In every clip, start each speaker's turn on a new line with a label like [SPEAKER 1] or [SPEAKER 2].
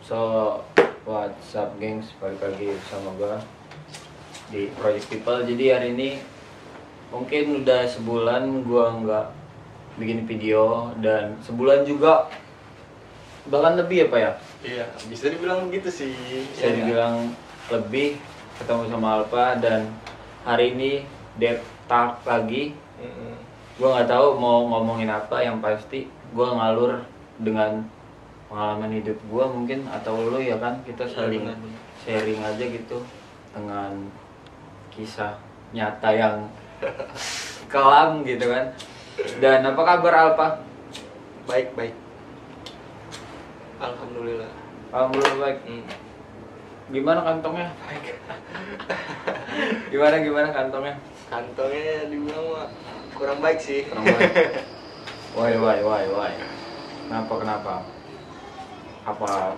[SPEAKER 1] So, what's up gengs, balik lagi bersama gue di Project People. Jadi hari ini mungkin udah sebulan gue nggak bikin video, dan sebulan juga bahkan lebih ya Pak ya?
[SPEAKER 2] Iya, bisa dibilang begitu sih.
[SPEAKER 1] Bisa dibilang lebih ketemu sama Alpa, dan hari ini deep talk lagi. Gue nggak tahu mau ngomongin apa, yang pasti gue ngalur dengan pengalaman hidup gue mungkin, atau lo ya kan, kita saling sharing aja gitu dengan kisah nyata yang kelam gitu kan. Dan apa kabar Alpa?
[SPEAKER 2] Baik. Alhamdulillah.
[SPEAKER 1] Alhamdulillah baik. Gimana kantongnya?
[SPEAKER 2] Baik.
[SPEAKER 1] Gimana kantongnya?
[SPEAKER 2] Kantongnya dibilang mah kurang baik sih.
[SPEAKER 1] Kurang baik. Why? Kenapa? Apa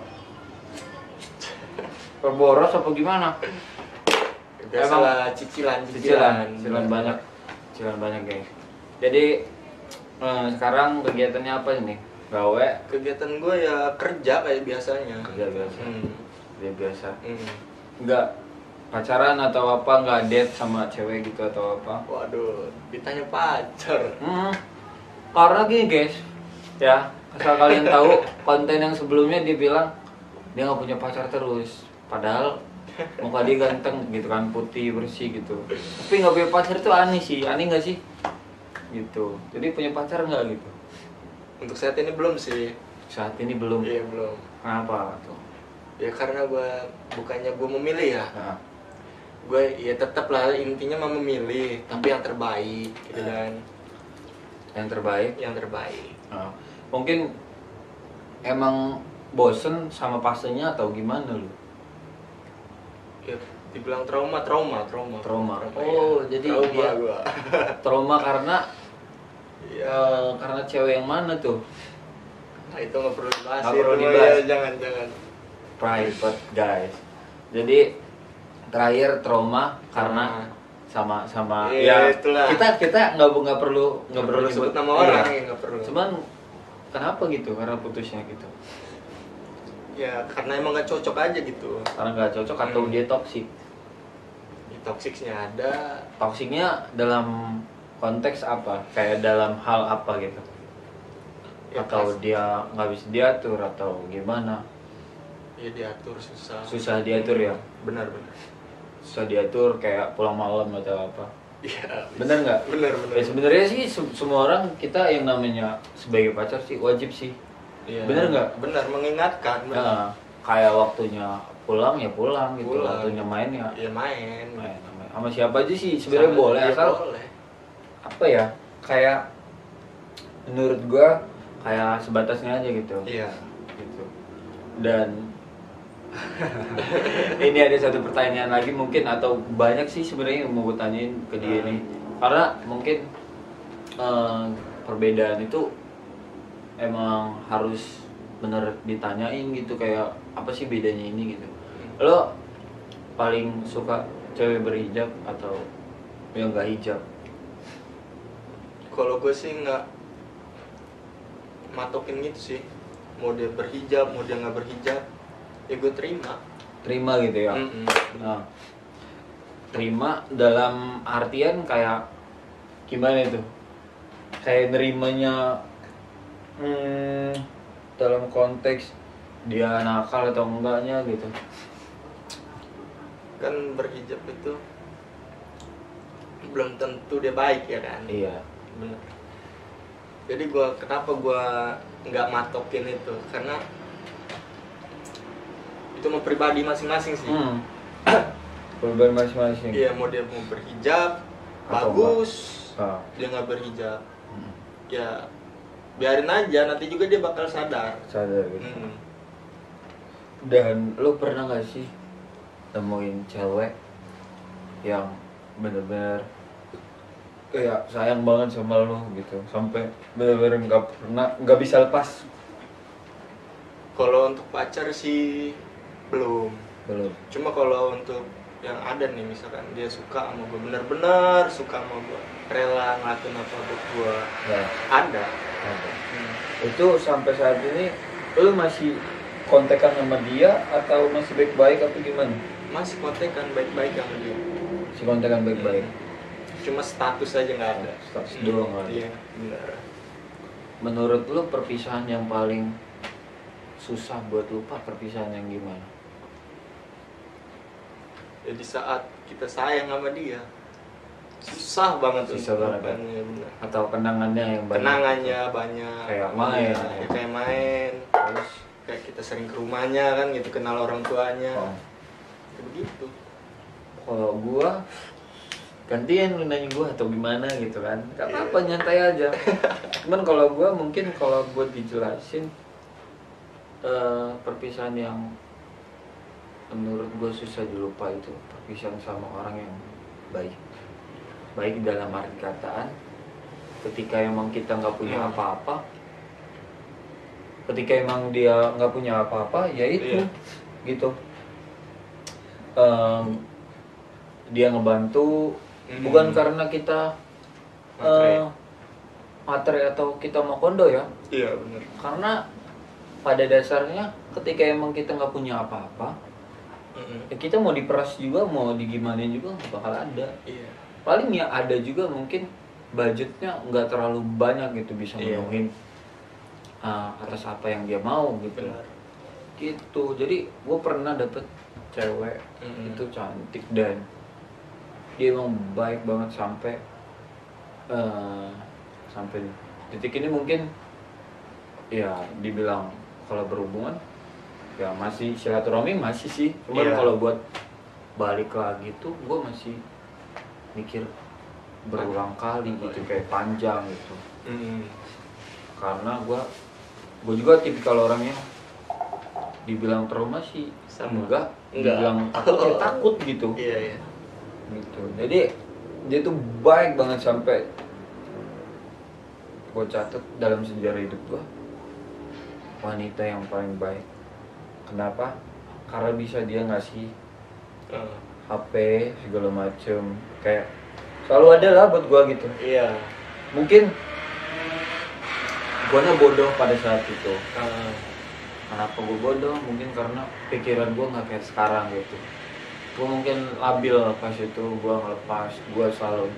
[SPEAKER 1] perboros apa gimana?
[SPEAKER 2] Biasalah cicilan
[SPEAKER 1] banyak guys. Jadi sekarang kegiatannya apa ini? Gawe?
[SPEAKER 2] Kegiatan gue ya kerja kayak biasanya.
[SPEAKER 1] Kerja biasa. Kerja biasa. Enggak pacaran atau apa? Enggak date sama cewek gitu atau apa?
[SPEAKER 2] Waduh, ditanya pacar.
[SPEAKER 1] Karena gini guys, ya asal kalian tahu, konten yang sebelumnya dia bilang dia nggak punya pacar terus, padahal muka dia ganteng gitu kan, putih bersih gitu, tapi nggak punya pacar itu aneh nggak sih gitu. Jadi punya pacar nggak gitu?
[SPEAKER 2] Untuk saat ini belum sih.
[SPEAKER 1] Saat ini belum.
[SPEAKER 2] Iya belum.
[SPEAKER 1] Kenapa tuh?
[SPEAKER 2] Ya karena bukannya gue memilih ya.
[SPEAKER 1] Nah.
[SPEAKER 2] Gue ya tetap lah intinya mau memilih, tapi yang terbaik gitu kan.
[SPEAKER 1] Yang terbaik. Nah. Mungkin emang bosen sama pasenya atau gimana lu?
[SPEAKER 2] Ya dibilang trauma.
[SPEAKER 1] Oh,
[SPEAKER 2] ya.
[SPEAKER 1] jadi
[SPEAKER 2] trauma
[SPEAKER 1] dia
[SPEAKER 2] gua.
[SPEAKER 1] trauma karena
[SPEAKER 2] Ya.
[SPEAKER 1] Karena cewek yang mana tuh?
[SPEAKER 2] Nah, itu nggak perlu dibahas.
[SPEAKER 1] Nggak
[SPEAKER 2] itu
[SPEAKER 1] perlu
[SPEAKER 2] mah
[SPEAKER 1] dibahas.
[SPEAKER 2] Ya, jangan.
[SPEAKER 1] Private guys. Jadi terakhir trauma karena sama
[SPEAKER 2] ya itulah.
[SPEAKER 1] kita nggak perlu
[SPEAKER 2] sebut nama orang, ya nggak perlu.
[SPEAKER 1] Cuman kenapa gitu? Karena putusnya gitu.
[SPEAKER 2] Ya karena emang nggak cocok aja gitu.
[SPEAKER 1] Karena nggak cocok atau dia toksik?
[SPEAKER 2] Ya, toksiknya ada.
[SPEAKER 1] Toksiknya dalam konteks apa? Kayak dalam hal apa gitu?
[SPEAKER 2] Ya,
[SPEAKER 1] atau dia nggak bisa diatur atau gimana?
[SPEAKER 2] Ya diatur susah.
[SPEAKER 1] Susah diatur ya?
[SPEAKER 2] Benar.
[SPEAKER 1] Susah diatur kayak pulang malam atau apa?
[SPEAKER 2] Iya.
[SPEAKER 1] Bener nggak?
[SPEAKER 2] Bener.
[SPEAKER 1] Ya sebenarnya sih semua orang, kita yang namanya sebagai pacar sih wajib sih.
[SPEAKER 2] Iya.
[SPEAKER 1] Bener nggak?
[SPEAKER 2] Bener, mengingatkan. Bener.
[SPEAKER 1] Nah, kayak waktunya pulang ya pulang gitu, waktunya main ya
[SPEAKER 2] ya main.
[SPEAKER 1] Sama siapa aja sih sebenarnya boleh, asal
[SPEAKER 2] boleh.
[SPEAKER 1] apa ya, kayak menurut gua kayak sebatasnya aja gitu.
[SPEAKER 2] Iya.
[SPEAKER 1] Gitu. Dan ini ada satu pertanyaan lagi mungkin, atau banyak sih sebenarnya yang mau gue tanyain ke dia nih, karena mungkin perbedaan itu emang harus bener ditanyain gitu, kayak apa sih bedanya ini gitu. Lo paling suka cewek berhijab atau yang gak hijab?
[SPEAKER 2] Kalau gue sih nggak matokin gitu sih, mau dia berhijab mau dia nggak berhijab ya gue terima
[SPEAKER 1] gitu ya. Nah, terima dalam artian kayak gimana itu? Kayak nerimanya dalam konteks dia nakal atau enggaknya gitu.
[SPEAKER 2] Kan berhijab itu belum tentu dia baik ya kan.
[SPEAKER 1] Iya.
[SPEAKER 2] Bener. Jadi kenapa gue nggak matokin itu, karena itu mau pribadi masing-masing sih.
[SPEAKER 1] Pribadi masing-masing.
[SPEAKER 2] Iya, mau dia mau berhijab
[SPEAKER 1] atau
[SPEAKER 2] bagus, dia nggak berhijab ya biarin aja, nanti juga dia bakal sadar gitu.
[SPEAKER 1] Dan lo pernah nggak sih temuin cewek yang bener-bener kayak sayang banget sama lo gitu, sampai bener-bener nggak bisa lepas?
[SPEAKER 2] Kalau untuk pacar sih belum. Cuma kalau untuk yang ada nih, misalkan dia suka sama gue, bener-bener suka sama gue, rela ngelakuin apa buat gue,
[SPEAKER 1] ya.
[SPEAKER 2] ada.
[SPEAKER 1] Itu sampai saat ini lu masih kontekan sama dia atau masih baik-baik atau gimana?
[SPEAKER 2] Masih kontekan baik-baik sama dia.
[SPEAKER 1] Si kontekan baik-baik.
[SPEAKER 2] Cuma status aja nggak ada.
[SPEAKER 1] Status doang nggak ada.
[SPEAKER 2] Iya, benar.
[SPEAKER 1] Menurut lu perpisahan yang paling susah buat lupa perpisahan yang gimana?
[SPEAKER 2] Ya di saat kita sayang sama dia, susah banget
[SPEAKER 1] Susah banget kan?
[SPEAKER 2] ya, benar.
[SPEAKER 1] Atau kenangannya yang banyak?
[SPEAKER 2] Kenangannya banyak.
[SPEAKER 1] Kayak main.
[SPEAKER 2] Ya, kayak main.
[SPEAKER 1] Terus
[SPEAKER 2] Kayak kita sering ke rumahnya kan gitu, kenal orang tuanya.
[SPEAKER 1] oh.
[SPEAKER 2] Kayak begitu.
[SPEAKER 1] Kalau gua gantian lu nanya gua atau gimana gitu kan, gak apa-apa, nyantai aja. Cuman kalau gua mungkin kalau gua dijelasin perpisahan yang menurut gua susah dilupa itu perpisahan sama orang yang baik dalam arti kataan. Ketika emang kita nggak punya apa-apa, ketika emang dia nggak punya apa-apa, ya itu gitu. Dia ngebantu bukan karena kita materi atau kita mau kondo ya.
[SPEAKER 2] Iya benar.
[SPEAKER 1] Karena pada dasarnya ketika emang kita nggak punya apa-apa, ya kita mau diperas juga, mau digimanain juga nggak bakal ada.
[SPEAKER 2] Iya.
[SPEAKER 1] Paling ya ada juga mungkin budgetnya nggak terlalu banyak gitu bisa menuhin atas apa yang dia mau gitu.
[SPEAKER 2] Benar.
[SPEAKER 1] Gitu. Jadi gue pernah dapet cewek itu cantik dan dia emang baik banget sampai detik ini mungkin ya dibilang kalau berhubungan ya masih silaturahmi masih sih, cuman kalau buat balik lagi tuh gue masih mikir berulang kali gitu, kayak panjang gitu. Karena gue juga tipikal orangnya dibilang trauma sih enggak. Dibilang takut ya takut gitu.
[SPEAKER 2] Iya.
[SPEAKER 1] Gitu. Jadi dia tuh baik banget sampai gue catat dalam sejarah hidup gue wanita yang paling baik. Kenapa? Karena bisa dia ngasih HP segala macem, kayak selalu ada lah buat gue gitu.
[SPEAKER 2] Iya.
[SPEAKER 1] Mungkin gue bodoh pada saat itu. Kenapa gue bodoh? Mungkin karena pikiran gue nggak kayak sekarang gitu. Gue mungkin labil pas itu, gue ngelepas, gue selalu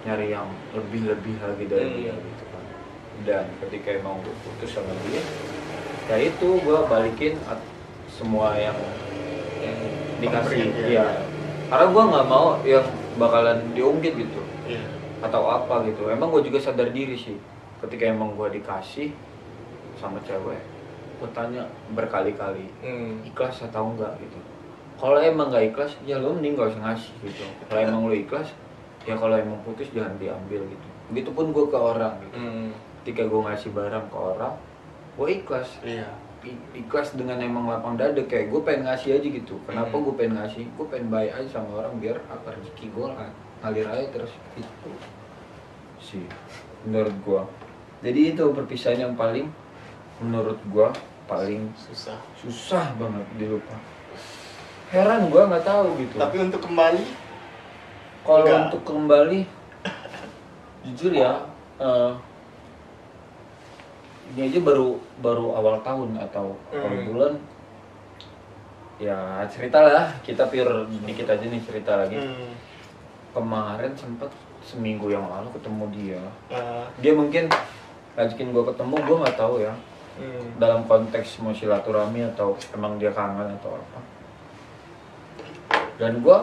[SPEAKER 1] nyari yang lebih lagi dari dia gitu kan. Dan ketika emang gue putus sama dia, ya itu gue balikin semua yang dikasih. Iya. Karena gue nggak mau yang bakalan diungkit gitu.
[SPEAKER 2] Iya.
[SPEAKER 1] Atau apa gitu. Emang gue juga sadar diri sih. Ketika emang gue dikasih sama cewek, gue tanya berkali-kali, ikhlas atau enggak gitu. Kalau emang nggak ikhlas, ya lo mending gak usah ngasih gitu. Kalau emang lo ikhlas, ya kalau emang putus jangan diambil gitu. Begitupun gue ke orang gitu. Ketika gue ngasih barang ke orang, gue ikhlas.
[SPEAKER 2] Iya.
[SPEAKER 1] Ikhlas dengan emang lapang dada, kayak gue pengen ngasih aja gitu. Kenapa gue pengen ngasih? Gue pengen baik aja sama orang biar apa rezeki gue ngalir aja terus gitu sih menurut gue. Jadi itu perpisahan yang paling menurut gue paling susah banget dilupa. Heran gue nggak tahu gitu.
[SPEAKER 2] Tapi untuk kembali,
[SPEAKER 1] kalau untuk kembali, jujur ya, ini aja baru awal tahun atau awal bulan. Ya cerita lah, kita pure dikit aja nih cerita lagi. Kemarin sempet seminggu yang lalu ketemu dia. Dia mungkin ngajakin gue ketemu, gue nggak tahu ya. Dalam konteks mau silaturahmi atau emang dia kangen atau apa. Dan gue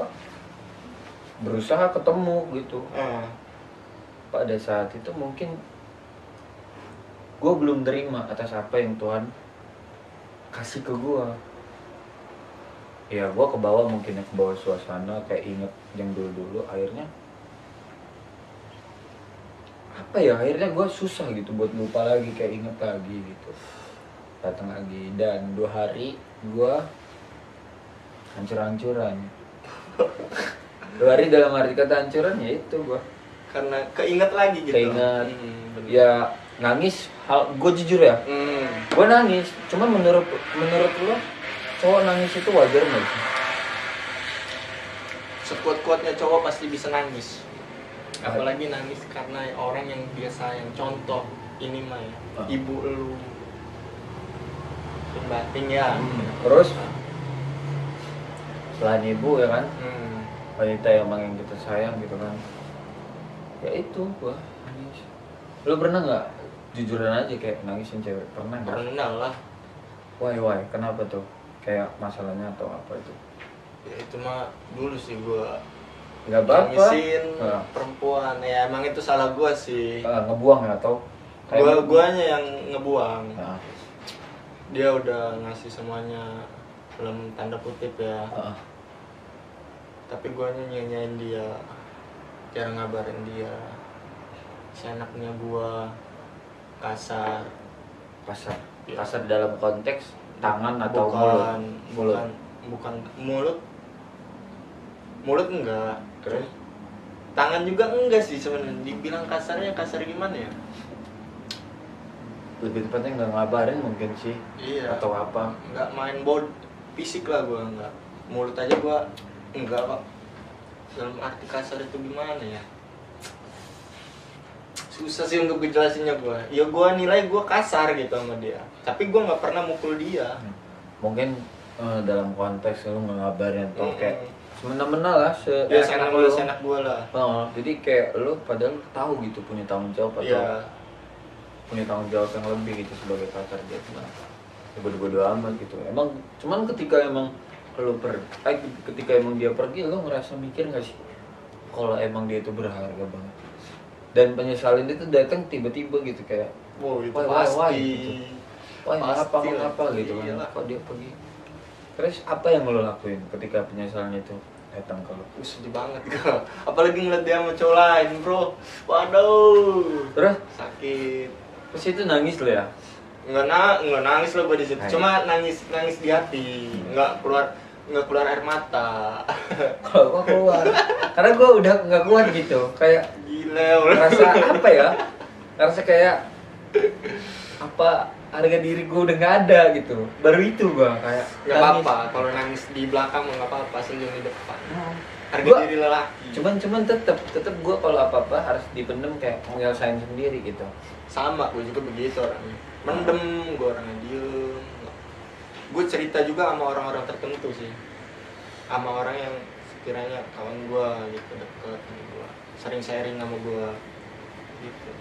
[SPEAKER 1] berusaha ketemu gitu. Pada saat itu mungkin gue belum terima atas apa yang Tuhan kasih ke gue. Ya gue kebawa mungkin ke bawah suasana, kayak inget yang dulu akhirnya apa ya, akhirnya gue susah gitu buat lupa lagi, kayak inget lagi gitu. Datang lagi dan 2 hari gue hancur-hancuran. 2 hari dalam arti kata hancuran ya itu gue
[SPEAKER 2] karena keinget lagi gitu.
[SPEAKER 1] Keinget, ya nangis. Gue jujur ya, gue nangis. Cuman menurut lo cowok nangis itu wajar nggak sih?
[SPEAKER 2] Sekuat-kuatnya cowok pasti bisa nangis. Apalagi nangis karena orang yang dia sayang. Contoh ini mah ya, ibu lu. batin ya.
[SPEAKER 1] Terus selain ibu ya kan, wanita yang emang yang kita sayang gitu kan, ya itu gua nangis. Lu pernah nggak, jujuran aja kayak nangisin cewek, pernah nggak?
[SPEAKER 2] Pernah lah.
[SPEAKER 1] Why kenapa tuh, kayak masalahnya atau apa itu?
[SPEAKER 2] Ya itu mah dulu sih gua
[SPEAKER 1] nggak apa-apa
[SPEAKER 2] nangisin perempuan, ya emang itu salah gua sih.
[SPEAKER 1] Ngebuang ya atau
[SPEAKER 2] guanya yang ngebuang.
[SPEAKER 1] Nah.
[SPEAKER 2] Dia udah ngasih semuanya dalam tanda kutip ya. Tapi guanya nyanyain dia, cara ngabarin dia, seenaknya gua, kasar
[SPEAKER 1] ya. Kasar dalam konteks tangan atau
[SPEAKER 2] bukan mulut enggak,
[SPEAKER 1] terus
[SPEAKER 2] tangan juga enggak sih sebenarnya. Dibilang kasarnya kasar gimana ya,
[SPEAKER 1] lebih tepatnya nggak ngabarin mungkin sih.
[SPEAKER 2] Iya.
[SPEAKER 1] Atau apa,
[SPEAKER 2] nggak main bod fisik lah gua, enggak. Mulut aja gua enggak kok. Dalam arti kasar itu gimana ya, susah sih untuk ngejelasinnya gua. Ya gua nilai gua kasar gitu sama dia, tapi gua nggak pernah mukul dia.
[SPEAKER 1] Mungkin dalam konteks lu nggak ngabarin atau kayak semena-mena lah,
[SPEAKER 2] seenak gua lah.
[SPEAKER 1] Jadi kayak lu padahal tahu gitu punya tanggung jawab atau punya tanggung jawab yang lebih gitu sebagai pacar dia, nah bodo-bodo amat gitu. Emang cuman ketika emang ketika emang dia pergi, lu ngerasa mikir nggak sih kalau emang dia itu berharga banget dan penyesalan itu datang tiba-tiba gitu, kayak
[SPEAKER 2] itu pasti
[SPEAKER 1] gitu. Mengapa gitu kan, kok dia pergi. Terus apa yang lo lakuin ketika penyesalan itu datang ke lo?
[SPEAKER 2] Sedih banget gua. Apalagi ngeliat dia sama cowok lain, bro. Waduh.
[SPEAKER 1] Terus
[SPEAKER 2] sakit.
[SPEAKER 1] Terus itu nangis lo ya?
[SPEAKER 2] Enggak nangis lo gua di situ. Cuma nangis di hati. Enggak keluar air mata.
[SPEAKER 1] Kalau gua keluar. Karena gua udah enggak kuat gitu. Kayak
[SPEAKER 2] gila.
[SPEAKER 1] Ngerasa apa ya? Ngerasa kayak apa, harga diri gue udah nggak ada gitu. Baru itu gue kayak
[SPEAKER 2] nggak apa-apa kalau nangis di belakang, nggak apa-apa, senyum di depan. Harga diri lelaki.
[SPEAKER 1] Cuman tetep gue kalau apa-apa harus dipendem, kayak menyelesain sendiri gitu.
[SPEAKER 2] Sama, gue juga begitu orangnya. Mendem, gue orangnya diem. Gue cerita juga sama orang-orang tertentu sih, sama orang yang sekiranya kawan gue gitu, deket sama gue, sering sharing sama gue gitu.